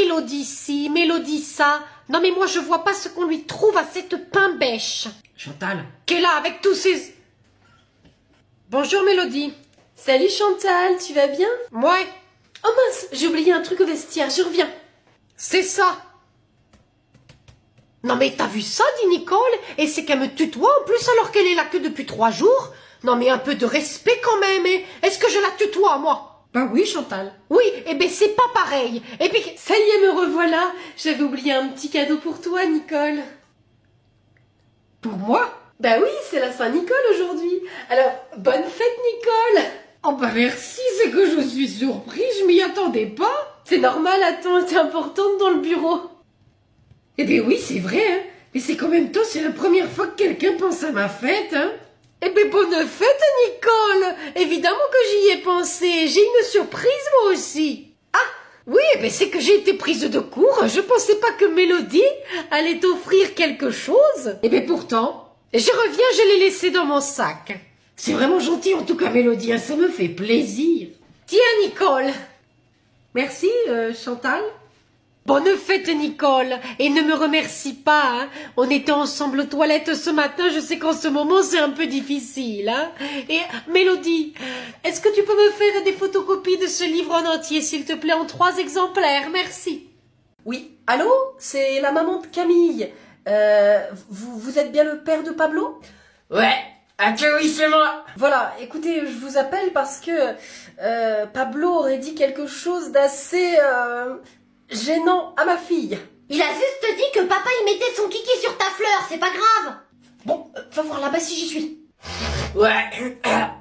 Mélodie ci, Mélodie ça. Non mais moi je vois pas ce qu'on lui trouve à cette pain-bêche. Chantal. Qu'elle a avec tous ces... Bonjour Mélodie. Salut Chantal, tu vas bien? Ouais, Oh mince, j'ai oublié un truc au vestiaire, je reviens. c'est ça. Non mais t'as vu ça, dit Nicole? Et c'est qu'elle me tutoie en plus alors qu'elle est là que depuis 3 jours? Non mais un peu de respect quand même, hein. Est-ce que je la tutoie, moi? Bah oui, Chantal. Oui, eh ben c'est pas pareil. Et puis... Ça y est, me revoilà. J'avais oublié un petit cadeau pour toi, Nicole. Pour moi? Bah oui, c'est la Saint-Nicole aujourd'hui. Alors, bonne fête, Nicole. Oh bah merci, c'est que je suis surprise, je m'y attendais pas. C'est normal, attends, t'es importante dans le bureau. Eh bien oui, c'est vrai, hein. Mais c'est qu'en même temps, c'est la première fois que quelqu'un pense à ma fête, hein. Eh ben bonne fête, Nicole. Évidemment que j'y ai pensé. J'ai une surprise, moi aussi. Ah, oui, eh ben c'est que j'ai été prise de court. Je pensais pas que Mélodie allait t'offrir quelque chose. Eh bien pourtant, Je reviens, je l'ai laissé dans mon sac. c'est vraiment gentil en tout cas, Mélodie, hein, ça me fait plaisir. Tiens, Nicole. Merci, Chantal. Bonne fête, Nicole. Et ne me remercie pas, hein. On était ensemble aux toilettes ce matin. Je sais qu'en ce moment, c'est un peu difficile, hein. Et, Mélodie, est-ce que tu peux me faire des photocopies de ce livre en entier, s'il te plaît, en 3 exemplaires? Merci. Oui, allô? C'est la maman de Camille. Vous êtes bien le père de Pablo? Ouais, oui, c'est moi. Voilà, écoutez, je vous appelle parce que Pablo aurait dit quelque chose d'assez gênant à ma fille. Il a juste dit que papa il mettait son kiki sur ta fleur, c'est pas grave. Bon, va voir là-bas si j'y suis. Ouais,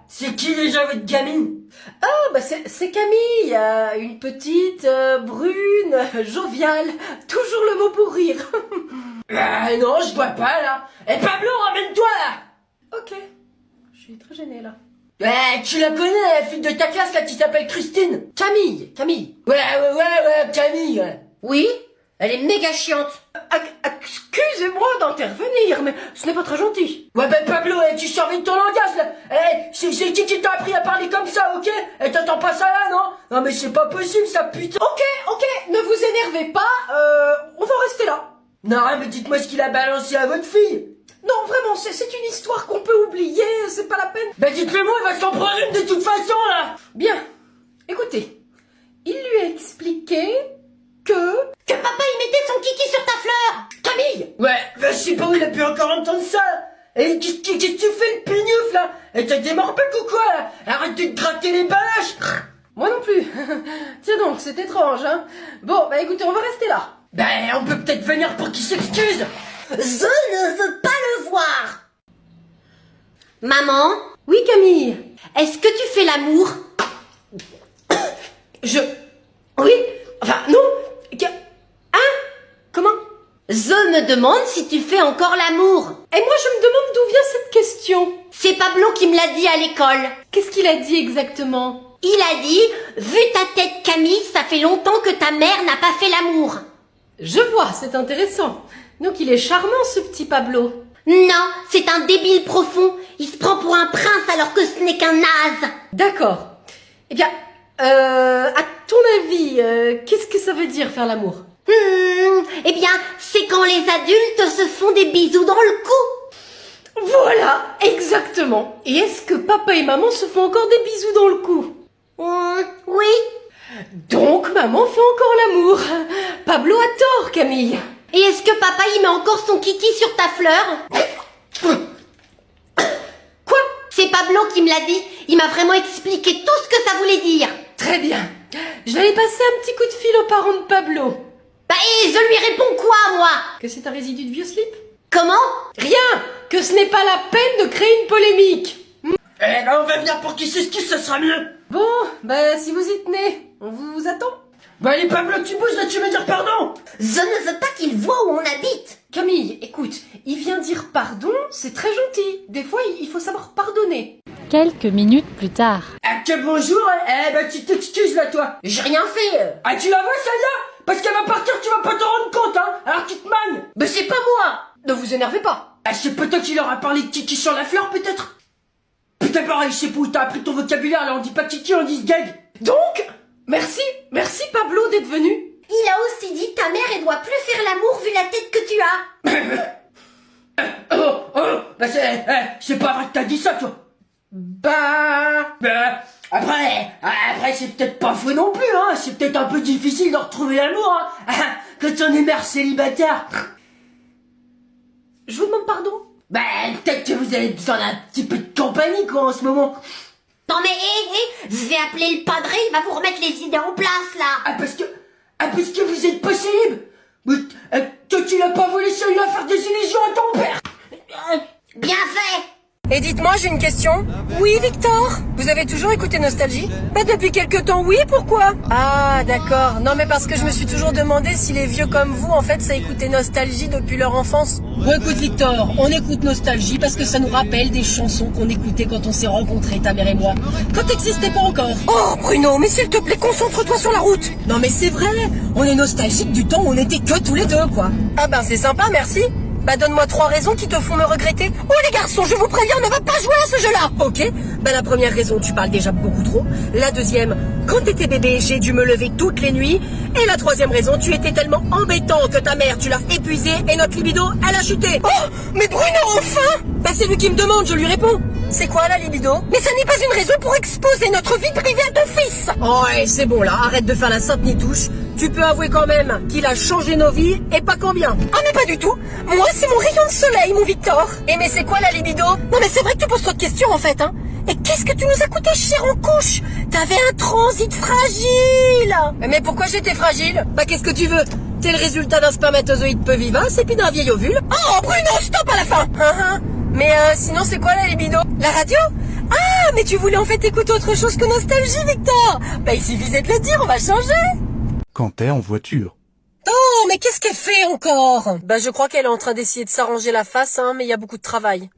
c'est qui déjà votre gamine? Ah, bah c'est Camille, une petite, brune, joviale, toujours le mot pour rire. Ah non, je vois pas là. Eh Pablo, ramène-toi là. Ok, je suis très gênée là. Ouais, tu la connais, la fille de ta classe là qui s'appelle Christine. Camille. Ouais, Camille. Ouais. Oui, elle est méga chiante. Excusez-moi d'intervenir, mais ce n'est pas très gentil. Ouais, ben Pablo, tu surveilles ton langage là. C'est qui t'a appris à parler comme ça, ok? T'entends pas ça là, non? Non mais c'est pas possible ça, putain. Ok, ne vous énervez pas, on va rester là. Non, mais dites-moi ce qu'il a balancé à votre fille. Non, vraiment, c'est une histoire qu'on peut oublier, c'est pas la peine. Ben dites-le moi, il va s'en prendre une de toute façon là. Bien, écoutez, il lui a expliqué que papa il mettait son kiki sur ta fleur. Camille. Ouais, ben je sais pas où il a pu encore entendre ça. Et qu'est-ce que tu fais le pignouf là? Et t'as des morbecs ou quoi là? Arrête de te gratter les balaches. Moi non plus. Tiens donc, c'est étrange, hein. Bon, bah écoutez, on va rester là. Ben on peut peut-être venir pour qu'il s'excuse. Je ne veux pas le voir. Maman, Oui, Camille. est-ce que tu fais l'amour? Oui, enfin, non. Hein? Comment? Je me demande si tu fais encore l'amour. Et moi, je me demande d'où vient cette question. C'est Pablo qui me l'a dit à l'école. Qu'est-ce qu'il a dit exactement? Il a dit, vu ta tête Camille, ça fait longtemps que ta mère n'a pas fait l'amour. Je vois, c'est intéressant. Donc il est charmant ce petit Pablo. Non, c'est un débile profond. Il se prend pour un prince alors que ce n'est qu'un naze. D'accord. Eh bien, à ton avis, qu'est-ce que ça veut dire faire l'amour? Eh bien, c'est quand les adultes se font des bisous dans le cou. Voilà, exactement. Et est-ce que papa et maman se font encore des bisous dans le cou? Oui. Donc maman fait encore l'amour. Pablo a tort, Camille. Et est-ce que papa il met encore son kiki sur ta fleur? Quoi? C'est Pablo qui me l'a dit. Il m'a vraiment expliqué tout ce que ça voulait dire. Très bien. Je vais aller passer un petit coup de fil aux parents de Pablo. Bah et je lui réponds quoi, moi? Que c'est un résidu de vieux slip? Comment? Rien. Que ce n'est pas la peine de créer une polémique. Eh ben on va venir pour qu'il s'excuse, ça sera mieux. Bon, bah si vous y tenez, on vous attend. Bah allez Pablo, tu bouges là, tu veux dire pardon? Je ne veux pas qu'il voit où on habite. Camille, écoute, il vient dire pardon, c'est très gentil. Des fois, il faut savoir pardonner. Quelques minutes plus tard. Ah que bonjour, eh ben tu t'excuses là toi. J'ai rien fait. Ah tu la vois celle-là? Parce qu'elle va partir, tu vas pas t'en rendre compte hein. Alors tu te manges. Mais c'est pas moi. Ne vous énervez pas. Ah c'est pas toi qui leur a parlé de kiki sur la fleur peut-être? Putain pareil, je sais pas où t'as appris ton vocabulaire là, on dit pas kiki, on dit sgeg. Donc, merci Pablo d'être venu. Il a aussi ta mère, elle doit plus faire l'amour vu la tête que tu as. Bah c'est pas vrai que t'as dit ça, toi. Bah... Après c'est peut-être pas faux non plus, hein. C'est peut-être un peu difficile de retrouver l'amour, hein. Quand on est mère célibataire. Je vous demande pardon. Bah, peut-être que vous avez besoin d'un petit peu de compagnie, quoi, en ce moment. Non mais, je vais appeler le padré, il va vous remettre les idées en place, là. Parce que vous êtes pas célib. Mais, toi, tu l'as pas volé celui-là à faire des illusions à ton père. Bien fait. Et dites-moi, j'ai une question. Oui, Victor? Vous avez toujours écouté Nostalgie? Pas depuis quelque temps, oui, pourquoi? Ah, d'accord. Non, mais parce que je me suis toujours demandé si les vieux comme vous, en fait, ça écoutait Nostalgie depuis leur enfance. Bon, écoute, Victor, on écoute Nostalgie parce que ça nous rappelle des chansons qu'on écoutait quand on s'est rencontrés, ta mère et moi. Quand t'existais pas encore. Oh, Bruno, mais s'il te plaît, concentre-toi sur la route. Non, mais c'est vrai, on est nostalgique du temps où on était que tous les deux, quoi. Ah ben, c'est sympa, merci. Bah donne-moi 3 raisons qui te font me regretter. Oh les garçons, je vous préviens, on ne va pas jouer à ce jeu-là. Ok, bah la première raison, tu parles déjà beaucoup trop. La deuxième, quand t'étais bébé, j'ai dû me lever toutes les nuits. Et la troisième raison, tu étais tellement embêtant que ta mère, tu l'as épuisée et notre libido, elle a chuté. Oh, mais Bruno, enfin. Bah c'est lui qui me demande, je lui réponds. C'est quoi la libido? Mais ça n'est pas une raison pour exposer notre vie privée à ton fils. Oh, ouais, c'est bon là, arrête de faire la sainte nitouche. Tu peux avouer quand même qu'il a changé nos vies et pas combien. Ah mais pas du tout. Moi c'est mon rayon de soleil, mon Victor. Et mais c'est quoi la libido? Non mais c'est vrai que tu poses trop de questions en fait, hein. Et qu'est-ce que tu nous as coûté cher en couche? T'avais un transit fragile. Mais pourquoi j'étais fragile? Bah qu'est-ce que tu veux? T'es le résultat d'un spermatozoïde peu vivace et puis d'un vieil ovule. Oh Bruno, stop à la fin. Mais sinon c'est quoi la libido? La radio? Ah mais tu voulais en fait écouter autre chose que Nostalgie, Victor. Bah il suffisait de le dire, on va changer. Quand t'es en voiture. Oh, mais qu'est-ce qu'elle fait encore? Bah je crois qu'elle est en train d'essayer de s'arranger la face, hein, mais il y a beaucoup de travail.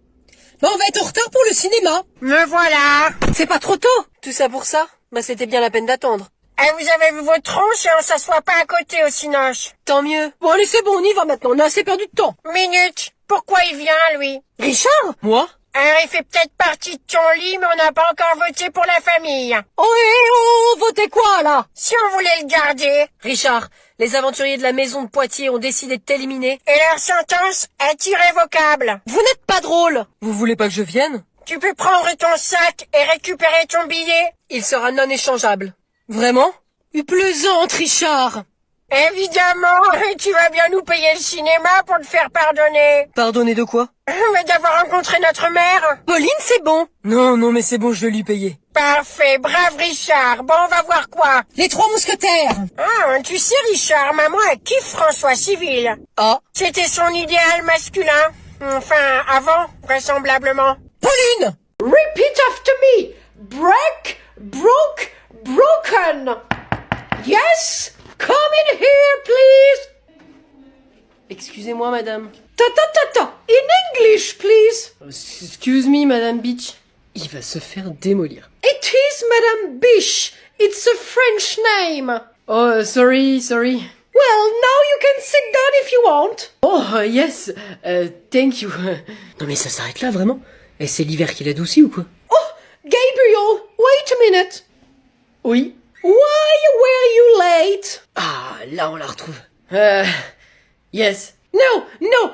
Bah on va être en retard pour le cinéma. Me voilà. C'est pas trop tôt. Tout ça pour ça? Bah c'était bien la peine d'attendre. Vous avez vu votre tronche et on s'assoit pas à côté au cinoche. Tant mieux. Bon allez c'est bon, on y va maintenant, on a assez perdu de temps. Minute. Pourquoi il vient, lui? Richard? Moi? Alors il fait peut-être partie de ton lit, mais on n'a pas encore voté pour la famille. Oh votez quoi là? Si on voulait le garder. Richard, les aventuriers de la maison de Poitiers ont décidé de t'éliminer. Et leur sentence est irrévocable. Vous n'êtes pas drôle. Vous voulez pas que je vienne? Tu peux prendre ton sac et récupérer ton billet. Il sera non échangeable. Vraiment? Plaisante, Richard. Évidemment, tu vas bien nous payer le cinéma pour te faire pardonner. Pardonner de quoi? Mais d'avoir rencontré notre mère. Pauline, c'est bon. Non, mais c'est bon, je vais lui payer. Parfait, brave Richard. Bon, on va voir quoi? Les 3 mousquetaires. Ah, tu sais Richard, maman elle kiffe François Civil. Ah. C'était son idéal masculin. Enfin, avant, vraisemblablement. Pauline! Repeat after me. Break, broke, broken. Yes? Come in here, please. Excusez-moi, madame. Ta. In English, please. Excuse me, madame Beach. Il va se faire démolir. It is Madame Biche. It's a French name. Oh, sorry. Well, now you can sit down if you want. Oh, yes. Thank you. Non mais ça s'arrête là, vraiment? Et c'est l'hiver qui l'adoucit ou quoi? Oh, Gabriel, wait a minute. Oui. Why were you late? Ah, là on la retrouve. Yes. No,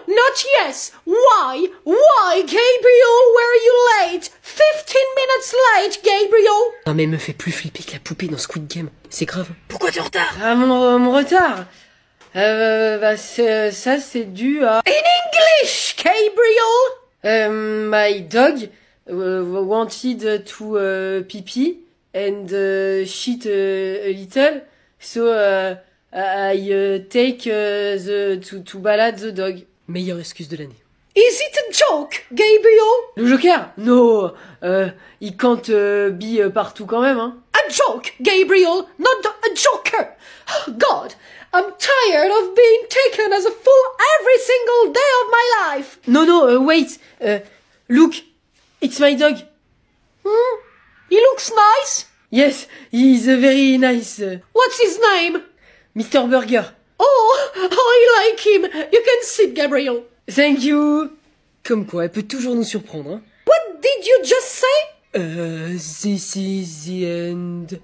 not yes. Why, Gabriel, were you late? 15 minutes late, Gabriel. Non mais elle me fait plus flipper que la poupée dans Squid Game. C'est grave. Pourquoi t'es en retard? Ah, mon retard. Ça c'est dû à... In English, Gabriel. My dog wanted to pee and shit a little, so I take to balade the dog. Meilleure excuse de l'année. Is it a joke, Gabriel? Le Joker? No, il can't be partout quand même, hein. A joke, Gabriel, not a joker. Oh, God, I'm tired of being taken as a fool every single day of my life. No, wait, look, it's my dog. He looks nice. Yes, he's very nice. What's his name? Mr. Burger. Oh, I like him. You can sit, Gabriel. Thank you. Comme quoi, elle peut toujours nous surprendre, hein. What did you just say? This is the end.